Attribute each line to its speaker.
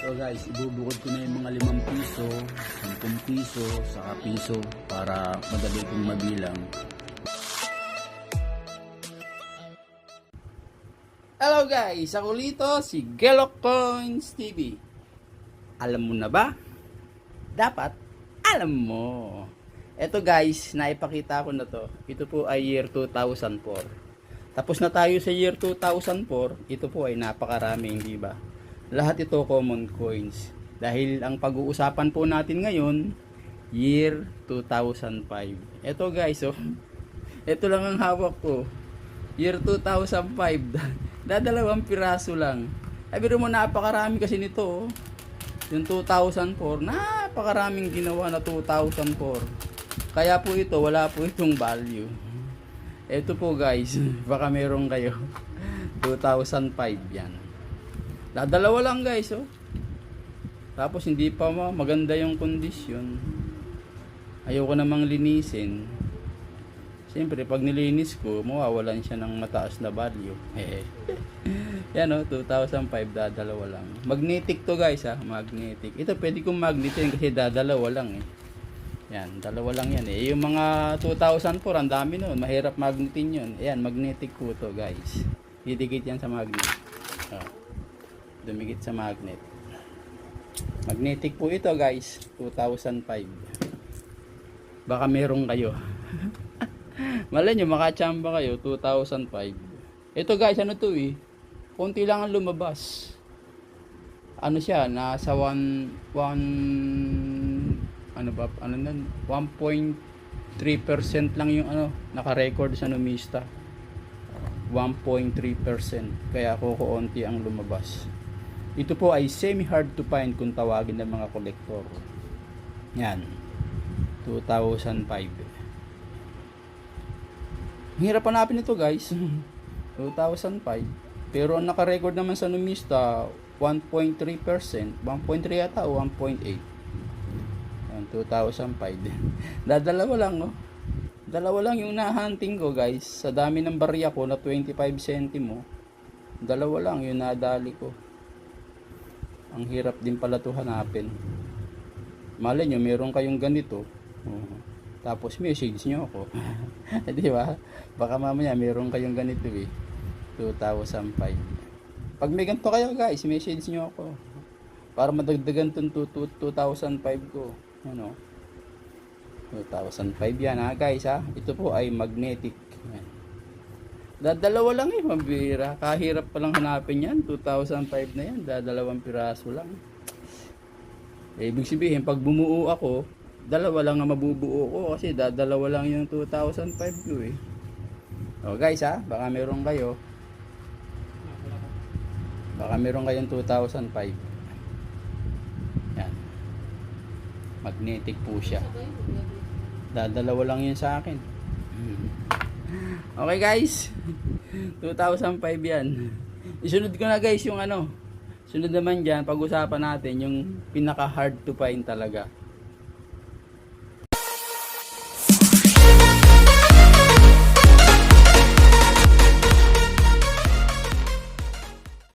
Speaker 1: So guys, ibubukod ko na yung mga 5 piso, 10 piso, saka piso para madali kong mabilang. Hello guys, ako Lito, si Gelok Coins TV. Alam mo na ba? Dapat alam mo. Eto guys, naipakita ko na to. Ito po ay year 2004. Tapos na tayo sa year 2004. Ito po ay napakaraming, di ba? Lahat ito common coins. Dahil ang pag-uusapan po natin ngayon, year 2005. Ito guys, oh. Ito lang ang hawak ko. Year 2005. Dadalawang piraso lang. Ay, biro mo, napakarami kasi nito, oh. Yung 2004, napakaraming ginawa na 2004. Kaya po ito, wala po itong value. Ito po guys, baka meron kayo. 2005 yan. Dadalawa lang guys, oh. Tapos hindi pa maganda yung kondisyon. Ayoko namang linisin. Siyempre, pag nilinis ko, mawawalan siya ng mataas na value. Yan o, 2005, dadalawa lang. Magnetic to guys ha, magnetic. Ito pwede kong magnetin kasi dadalawa lang eh. Yan, dalawa lang yan eh. Yung mga 2004, ang dami nun. Mahirap magnetin yun. Ayan, magnetic po to guys. Didikit yan sa magnet. Oh, dumikit sa magnet. Magnetic po ito guys, 2005. Baka meron kayo. Malay nyo, makachamba kayo, 2005. Ito guys, ano to eh. Konti lang ang lumabas. Ano siya, nasa 1.3% lang yung naka-record sa numista. 1.3%. Kaya kukunti ang lumabas. Ito po ay semi-hard to find kung tawagin ng mga kolektor. Yan. 2005. Hirap hanapin ito guys. 2005. Pero ang naka-record naman sa numista 1.3%, 1.3 yata o 1.8. 2005. Dadalawa lang, oh. Dalawa lang yung nahunting ko guys. Sa dami ng barya ko na 25 centimo, dalawa lang yung nadali ko. Ang hirap din pala to hanapin. Malay nyo, meron kayong ganito. Tapos message nyo ako. Di ba? Baka mamaya meron kayong ganito eh. 2005. Pag may ganito kayo guys, message nyo ako. Para madagdagan itong 2005 ko. Ano? 2005 yan ha guys ha. Ito po ay magnetic. Yan. Dadalawa lang eh, mabira. Kahirap palang hanapin yan. 2005 na yan. Dadalawang piraso lang. Ibig sabihin, pag bumuo ako, dalawa lang ang mabubuo ko kasi dadalawa lang yung 2005 ko eh. O guys ha, baka meron kayo. Baka meron kayong 2005. Yan. Magnetic po siya. Dadalawa lang yun sa akin. Okay guys. 2005 yan. Isunod ko na guys yung sunod naman dyan, pag-usapan natin yung pinaka hard to find talaga.